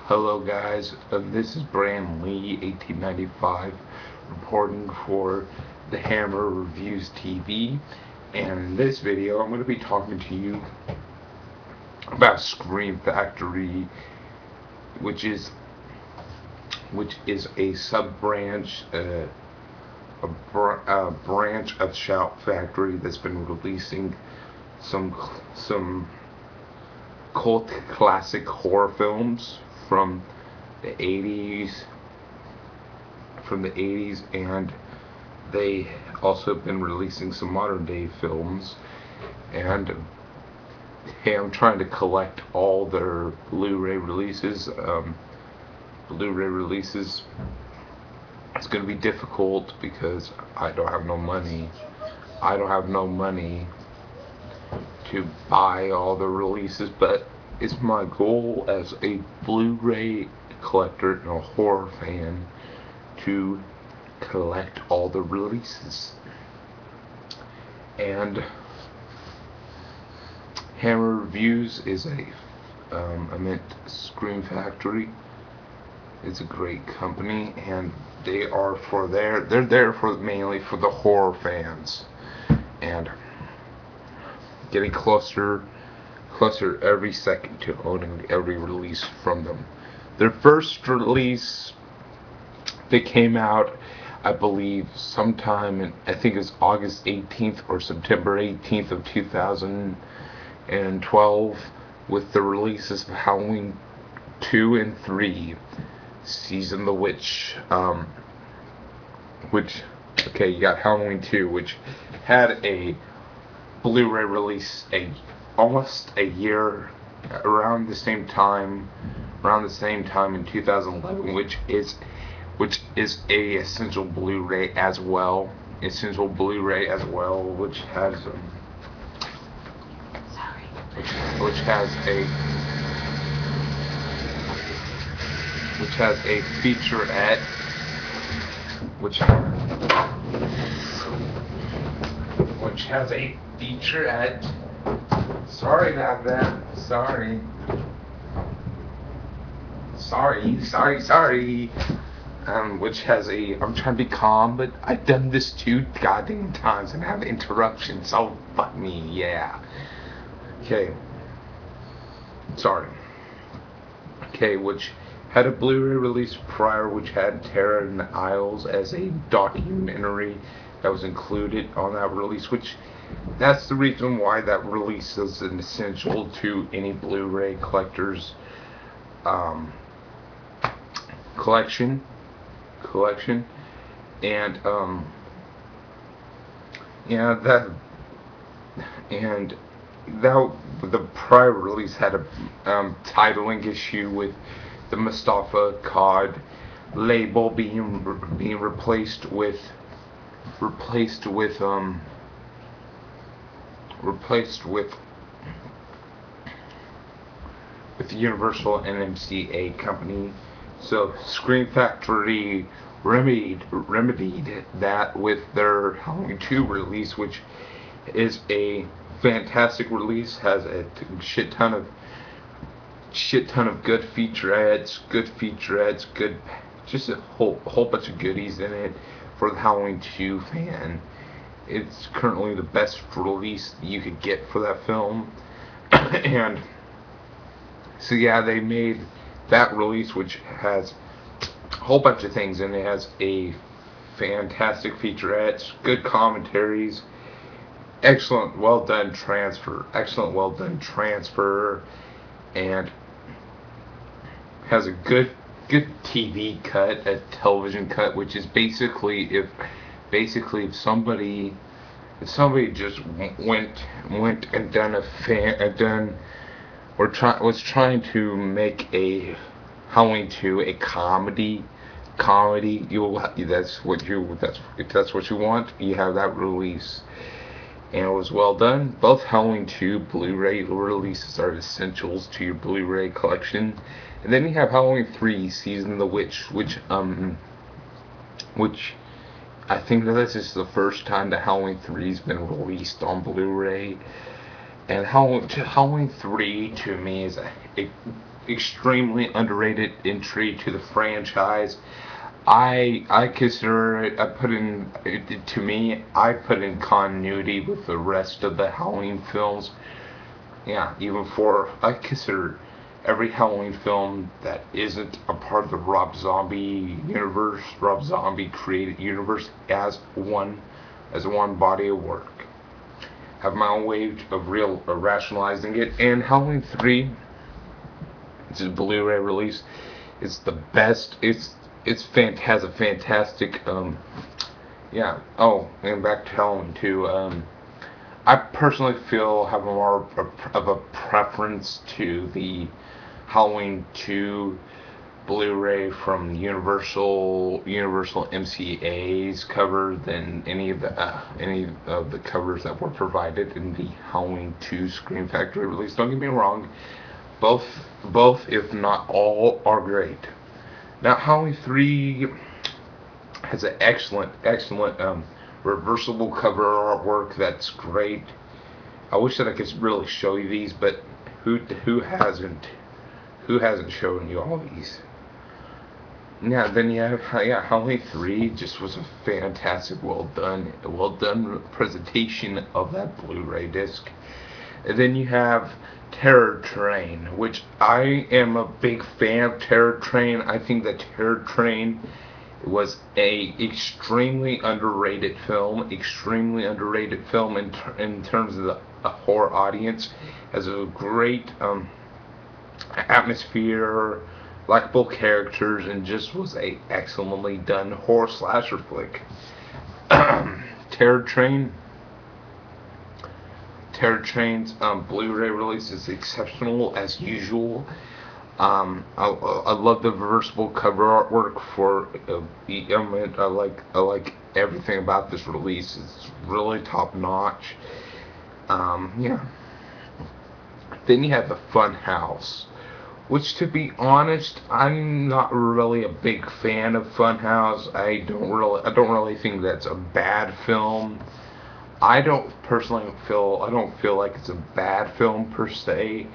Hello guys, this is Brandon Lee, 1895, reporting for the Hammer Reviews TV, and in this video I'm going to be talking to you about Scream Factory, which is a sub-branch, a branch of Shout Factory that's been releasing some cult classic horror films from the 80s and they also have been releasing some modern day films. And hey, I'm trying to collect all their Blu-ray releases. It's going to be difficult because I don't have no money. To buy all the releases, but it's my goal as a Blu-ray collector and a horror fan to collect all the releases. And Hammer Reviews is Scream Factory is a great company, and they're there for mainly for the horror fans, and getting closer every second to owning every release from them. Their first release, they came out, I believe, sometime in, I think it was August 18th or September 18th of 2012, with the releases of Halloween 2 and 3, Season of the Witch, you got Halloween 2, which had a Blu-ray release almost a year around the same time in 2011, which is a essential Blu-ray as well, which has a featurette, sorry about that, sorry, which has I'm trying to be calm, but I've done this 2 goddamn times and have interruptions, so fuck me, yeah. Okay, sorry. Okay, which had a Blu-ray release prior, which had Terror in the Isles as a documentary that was included on that release, which that's the reason why that release is an essential to any Blu-ray collector's collection, and the prior release had a titling issue with the Mustafa Cod label being replaced with the Universal and MCA company. So Scream Factory remedied that with their Halloween 2 release, which is a fantastic release, has a shit ton of good featurettes, just a whole bunch of goodies in it for the Halloween 2 fan. It's currently the best release you could get for that film. And so yeah, they made that release, which has a whole bunch of things in it. It has a fantastic featurettes, good commentaries, excellent well done transfer, and has a good TV cut, a television cut, which is basically if somebody just went and was trying to make a Halloween 2 a comedy, if that's what you want, you have that release. And it was well done. Both Halloween 2 Blu-ray releases are essentials to your Blu-ray collection. And then you have Halloween 3 Season of the Witch, which I think that this is the first time that Halloween 3's been released on Blu-ray. And Halloween 3 to me is extremely underrated entry to the franchise. I consider it. To me, I put in continuity with the rest of the Halloween films. Yeah, even for I consider every Halloween film that isn't a part of the Rob Zombie universe, Rob Zombie created universe, as one body of work. Have my own way of rationalizing it. And Halloween 3, it's a Blu-ray release. It's the best. Has a fantastic yeah. Oh, and back to Halloween 2. I personally feel have more of a preference to the Halloween 2 Blu-ray from Universal MCA's cover than any of the covers that were provided in the Halloween 2 Scream Factory release. Don't get me wrong, both if not all are great. Now Halloween 3 has an excellent reversible cover artwork that's great. I wish that I could really show you these, but who hasn't shown you all these? Yeah, then you have Halloween 3 just was a fantastic, well done presentation of that Blu-ray disc. And then you have Terror Train, which I am a big fan of Terror Train. I think that Terror Train was a extremely underrated film in terms of the horror audience. Has a great atmosphere, likable characters, and just was a excellently done horror slasher flick. Terror Train's Blu-ray release is exceptional as usual. I love the reversible cover artwork for I like everything about this release. It's really top notch. Yeah. Then you have the Funhouse, which, to be honest, I'm not really a big fan of Funhouse. I don't really think that's a bad film. I don't feel like it's a bad film per se.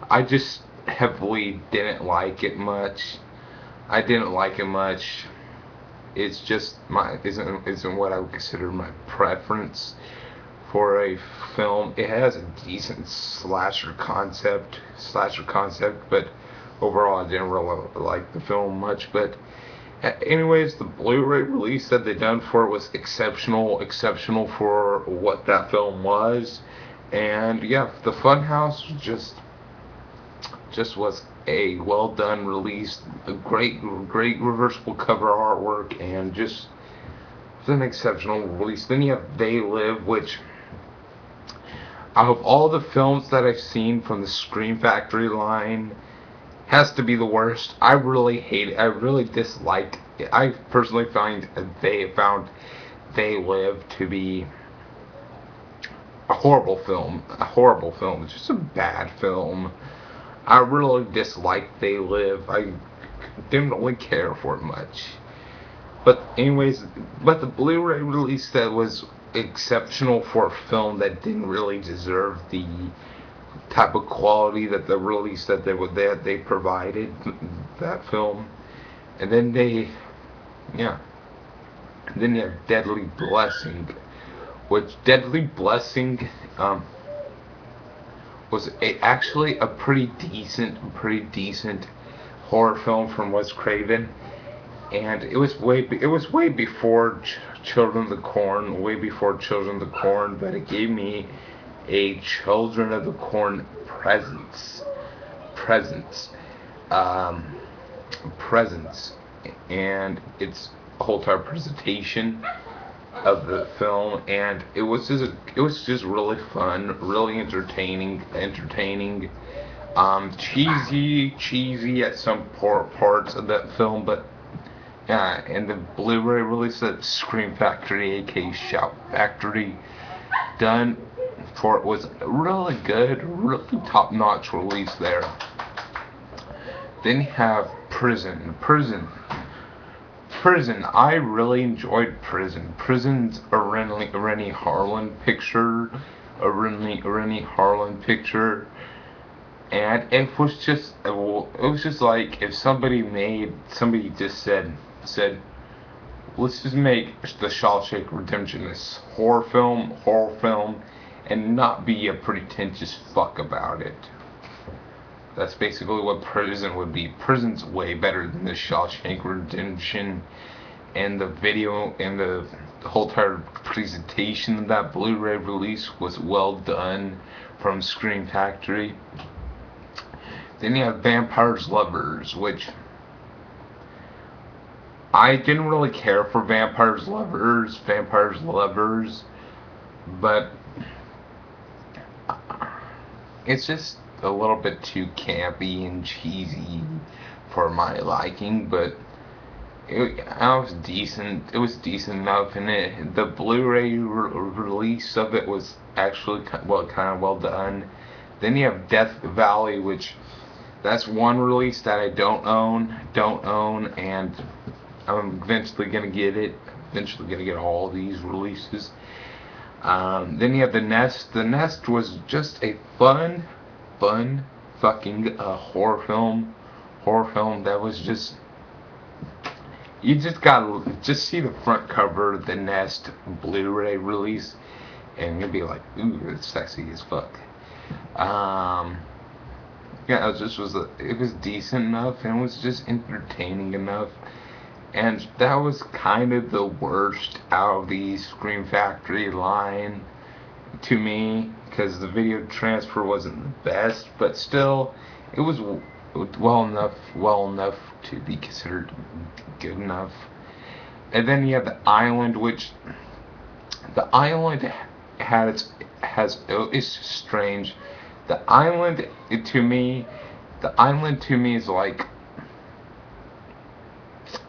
I just heavily didn't like it much. I didn't like it much. It's just isn't what I would consider my preference for a film. It has a decent slasher concept, but overall I didn't really like the film much. But anyways, the Blu-ray release that they done for it was exceptional for what that film was. And yeah, the Funhouse just was a well done release, a great reversible cover artwork, and just was an exceptional release. Then you have They Live, which out of all the films that I've seen from the Scream Factory line, has to be the worst. I really hate it. I really disliked it. I personally found They Live to be a horrible film. It's just a bad film. I really disliked They Live. I didn't really care for it much. But anyways, the Blu-ray release that was exceptional for a film that didn't really deserve the type of quality that the release that they provided that film. And then then you have Deadly Blessing, which Deadly Blessing was actually a pretty decent horror film from Wes Craven, and it was way before Children of the Corn, but it gave me a Children of the Corn presence, and its whole entire presentation of the film, and it was just really fun, really entertaining, cheesy at some parts of that film, but yeah. And the Blu-ray release that Scream Factory, aka Shout Factory, done for it was really good, really top-notch release there. Then you have Prison. I really enjoyed Prison. Prison's a Rennie Harlan picture. And it was just like if somebody just said, let's just make The Shawshank Redemption this horror film, and not be a pretentious fuck about it. That's basically what prison would be. Prison's way better than The Shawshank Redemption, and the video and the whole entire presentation of that Blu-ray release was well done from Scream Factory. Then you have Vampire's Lovers, which I didn't really care for Vampire's Lovers, but it's just a little bit too campy and cheesy for my liking, but it was decent. It was decent enough, and the Blu-ray release of it was actually kind of well done. Then you have Death Valley, which that's one release that I don't own, and I'm eventually gonna get it. Eventually gonna get all these releases. Then you have The Nest. The Nest was just a fun fucking horror film. That was just, you just gotta just see the front cover of The Nest Blu-ray release, and you'll be like, ooh, it's sexy as fuck. Yeah, it was decent enough, and it was just entertaining enough. And that was kind of the worst out of the Scream Factory line to me, because the video transfer wasn't the best, but still, it was well enough to be considered good enough. And then you have The Island, which The Island it's strange. The Island to me is like,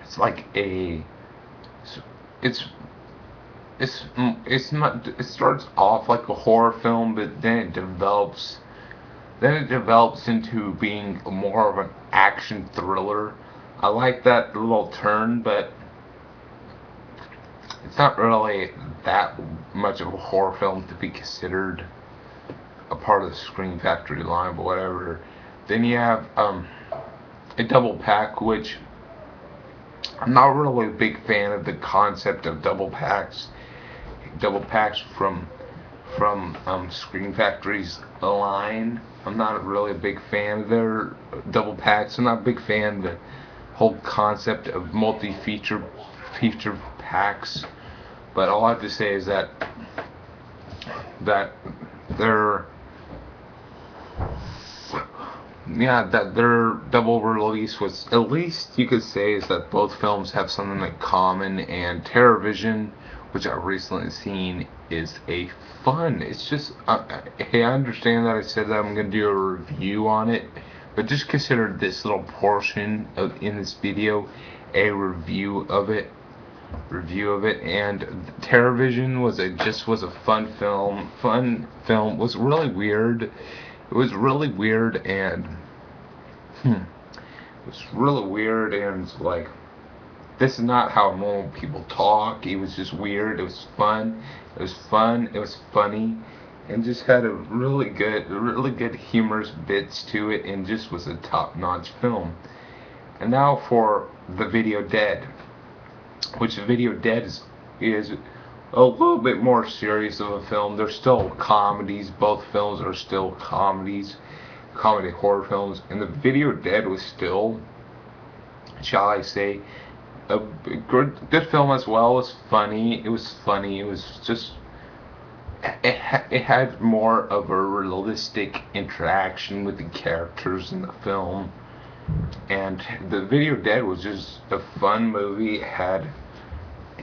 it's like it's not, it starts off like a horror film, but then it develops into being more of an action thriller. I like that little turn, but it's not really that much of a horror film to be considered a part of the Scream Factory line, but whatever. Then you have a Double Pack, which I'm not really a big fan of the concept of double packs from Scream Factory's line. I'm not really a big fan of their double packs. I'm not a big fan of the whole concept of feature packs. But all I have to say is that their double release was, at least you could say, is that both films have something in common. And TerrorVision, which I've recently seen, is a fun. It's just, hey, I understand that I said that I'm gonna do a review on it, but just consider this little portion in this video a review of it. And TerrorVision was a fun film. Was really weird. It was really weird, and like, this is not how normal people talk. It was just weird. It was fun. It was funny, and just had a really good humorous bits to it, and just was a top-notch film. And now for The Video Dead, which The Video Dead is a little bit more serious of a film. They're still comedies. Both films are still comedy horror films, and The Video Dead was still, shall I say, a good film as well. It was funny. It was just, it had more of a realistic interaction with the characters in the film. And The Video Dead was just a fun movie. It had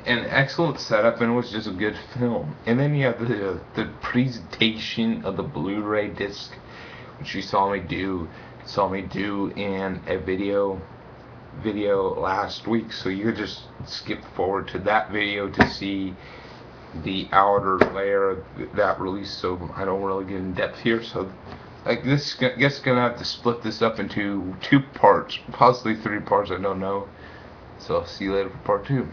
an excellent setup, and it was just a good film. And then you have the presentation of the Blu-ray disc, which you saw me do in a video last week. So you could just skip forward to that video to see the outer layer of that release. So I don't really get in depth here. So I guess gonna have to split this up into 2 parts, possibly 3 parts. I don't know. So I'll see you later for part 2.